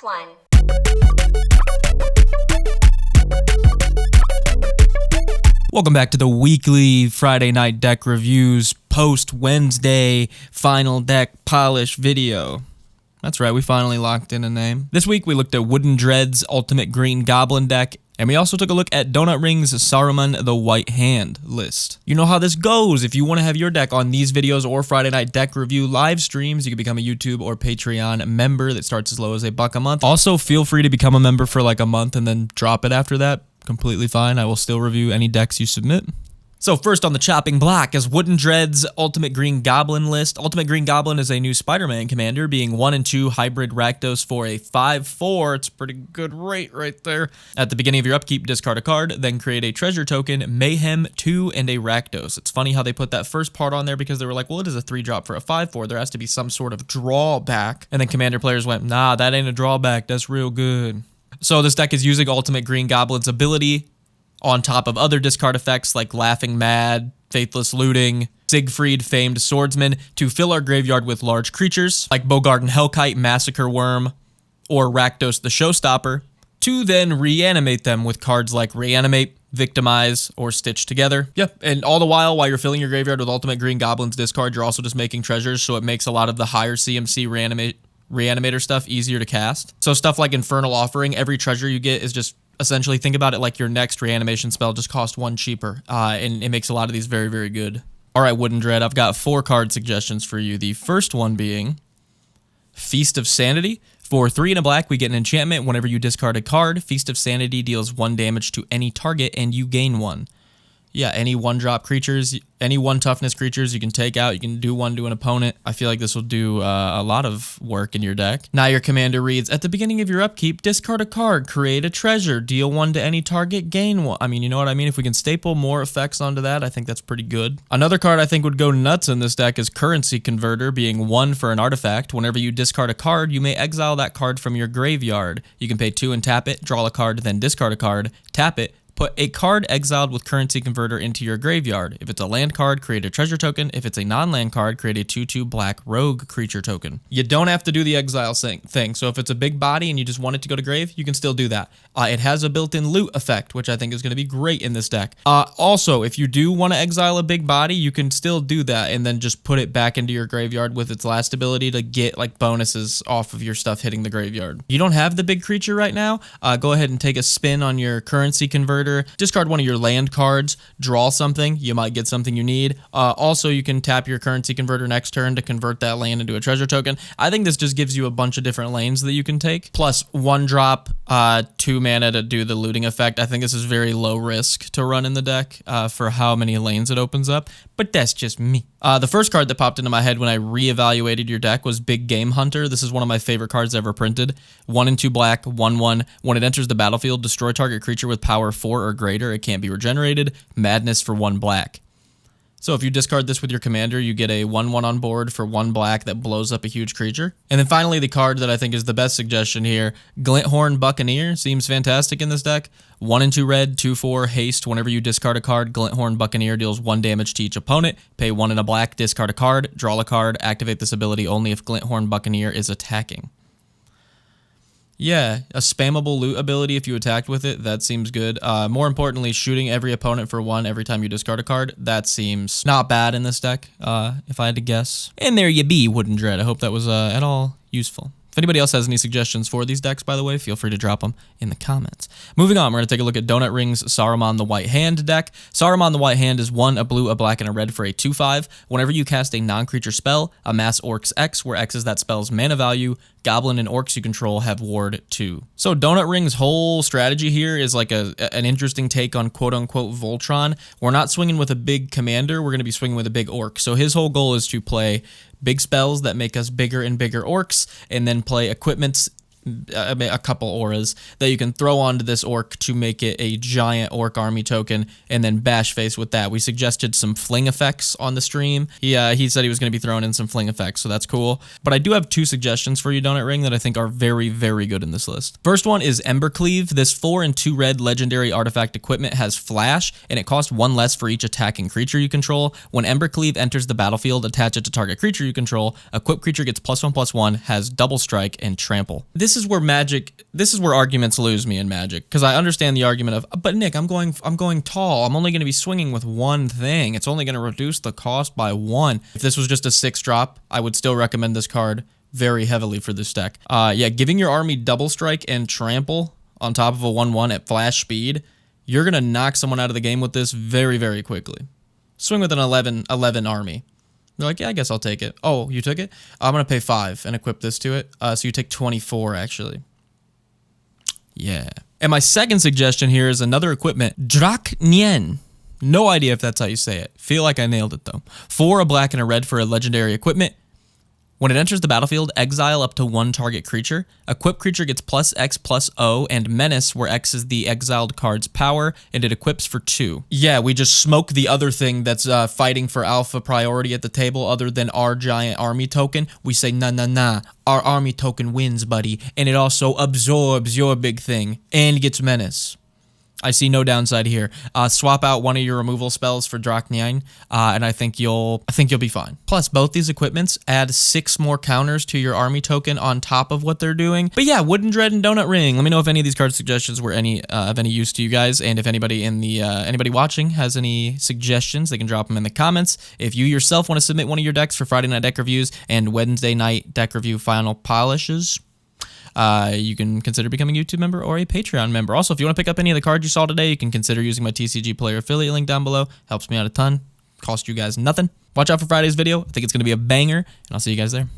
1. Welcome back to the weekly Friday night deck reviews post Wednesday final deck polish video. That's right, we finally locked in a name. This week we looked at Wooden Dread's Ultimate Green Goblin deck, and we also took a look at Donut Ring's Sarumon the White Hand list. You know how this goes. If you want to have your deck on these videos or Friday night deck review live streams, you can become a YouTube or Patreon member that starts as low as $1 a month. Also, feel free to become a member for like a month and then drop it after that. Completely fine. I will still review any decks you submit. So first on the chopping block is Wooden Dread's Ultimate Green Goblin list. Ultimate Green Goblin is a new Spider-Man commander, being 1 and 2 hybrid Rakdos for a 5/4. It's a pretty good rate right there. At the beginning of your upkeep, discard a card, then create a treasure token, Mayhem 2, and a Rakdos. It's funny how they put that first part on there because they were like, well, it is a 3-drop for a 5/4. There has to be some sort of drawback. And then commander players went, nah, that ain't a drawback. That's real good. So this deck is using Ultimate Green Goblin's ability on top of other discard effects like Laughing Mad, Faithless Looting, Siegfried, Famed Swordsman, to fill our graveyard with large creatures like Bogarden Hellkite, Massacre Worm, or Rakdos the Showstopper, to then reanimate them with cards like Reanimate, Victimize, or Stitch Together. Yep, and all the while you're filling your graveyard with Ultimate Green Goblin's discard, you're also just making treasures, so it makes a lot of the higher CMC Reanimator stuff easier to cast. So stuff like Infernal Offering, every treasure you get is just essentially, think about it like your next reanimation spell just cost 1 cheaper, and it makes a lot of these very, very good. All right, Wooden Dread, I've got 4 card suggestions for you. The first one being Feast of Sanity. For 3 and a black, we get an enchantment. Whenever you discard a card, Feast of Sanity deals 1 damage to any target, and you gain 1. Yeah, any 1-drop creatures, any 1 toughness creatures you can take out. You can do 1 to an opponent. I feel like this will do a lot of work in your deck. Now your commander reads, at the beginning of your upkeep, discard a card, create a treasure, deal 1 to any target, gain 1. I mean, you know what I mean? If we can staple more effects onto that, I think that's pretty good. Another card I think would go nuts in this deck is Currency Converter, being 1 for an artifact. Whenever you discard a card, you may exile that card from your graveyard. You can pay 2 and tap it, draw a card, then discard a card, tap it, put a card exiled with Currency Converter into your graveyard. If it's a land card, create a treasure token. If it's a non-land card, create a 2/2 black rogue creature token. You don't have to do the exile thing. So if it's a big body and you just want it to go to grave, you can still do that. It has a built-in loot effect, which I think is going to be great in this deck. Also, if you do want to exile a big body, you can still do that and then just put it back into your graveyard with its last ability to get like bonuses off of your stuff hitting the graveyard. You don't have the big creature right now, go ahead and take a spin on your Currency Converter. Discard one of your land cards, draw something, you might get something you need. Also, you can tap your Currency Converter next turn to convert that land into a treasure token. I think this just gives you a bunch of different lanes that you can take. Plus, 1-drop, 2 mana to do the looting effect. I think this is very low risk to run in the deck for how many lanes it opens up, but that's just me. The first card that popped into my head when I reevaluated your deck was Big Game Hunter. This is one of my favorite cards ever printed. 1 and 2 black, 1/1. When it enters the battlefield, destroy target creature with power 4 or greater. It can't be regenerated. Madness for 1 black. So if you discard this with your commander, you get a 1/1 on board for 1 black that blows up a huge creature. And then finally, the card that I think is the best suggestion here, Glinthorn Buccaneer, seems fantastic in this deck. 1 and 2 red, 2/4 haste. Whenever you discard a card, Glinthorn Buccaneer deals 1 damage to each opponent. Pay 1 and a black, discard a card, draw a card, activate this ability only if Glinthorn Buccaneer is attacking. Yeah, a spammable loot ability if you attacked with it, that seems good. More importantly, shooting every opponent for 1 every time you discard a card, that seems not bad in this deck, if I had to guess. And there you be, Wooden Dread. I hope that was at all useful. If anybody else has any suggestions for these decks, by the way, feel free to drop them in the comments. Moving on, we're going to take a look at Donut Ring's Sarumon the White Hand deck. Sarumon the White Hand is 1, a blue, a black, and a red for a 2/5. Whenever you cast a non-creature spell, amass Orcs X, where X is that spell's mana value. Goblin and Orcs you control have Ward 2. So Donut Ring's whole strategy here is like an interesting take on quote-unquote Voltron. We're not swinging with a big commander, we're going to be swinging with a big Orc. So his whole goal is to play big spells that make us bigger and bigger Orcs, and then play equipments, a couple auras that you can throw onto this orc to make it a giant orc army token, and then bash face with that. We suggested some fling effects on the stream. He said he was going to be throwing in some fling effects, so that's cool. But I do have 2 suggestions for you, Donut Ring, that I think are very, very good in this list. First one is Embercleave. This 4 and 2 red legendary artifact equipment has flash, and it costs 1 less for each attacking creature you control. When Embercleave enters the battlefield, attach it to target creature you control. Equipped creature gets +1/+1, has double strike, and trample. This this is where arguments lose me in Magic, because I understand the argument of, but Nick, I'm going tall. I'm only going to be swinging with one thing. It's only going to reduce the cost by 1. If this was just a 6-drop, I would still recommend this card very heavily for this deck. Yeah, giving your army double strike and trample on top of a 1/1 at flash speed, you're going to knock someone out of the game with this very, very quickly. Swing with an 11 army. They're like, yeah, I guess I'll take it. Oh, you took it? I'm going to pay 5 and equip this to it. So you take 24, actually. Yeah. And my second suggestion here is another equipment. Draknien. No idea if that's how you say it. Feel like I nailed it, though. 4, a black, and a red for a legendary equipment. When it enters the battlefield, exile up to 1 target creature. Equipped creature gets +X/+O, and Menace, where X is the exiled card's power, and it equips for 2. Yeah, we just smoke the other thing that's fighting for alpha priority at the table other than our giant army token. We say, nah, our army token wins, buddy, and it also absorbs your big thing, and gets Menace. I see no downside here. Swap out one of your removal spells for Draknien, and I think you'll be fine. Plus, both these equipments add 6 more counters to your army token on top of what they're doing. But yeah, Wooden Dread and Donut Ring. Let me know if any of these card suggestions were of any use to you guys, and if anybody in the anybody watching has any suggestions, they can drop them in the comments. If you yourself want to submit one of your decks for Friday night deck reviews and Wednesday night deck review final polishes, you can consider becoming a YouTube member or a Patreon member. Also, if you want to pick up any of the cards you saw today, you can consider using my TCG Player affiliate link down below. Helps me out a ton. Cost you guys nothing. Watch out for Friday's video. I think it's going to be a banger, and I'll see you guys there.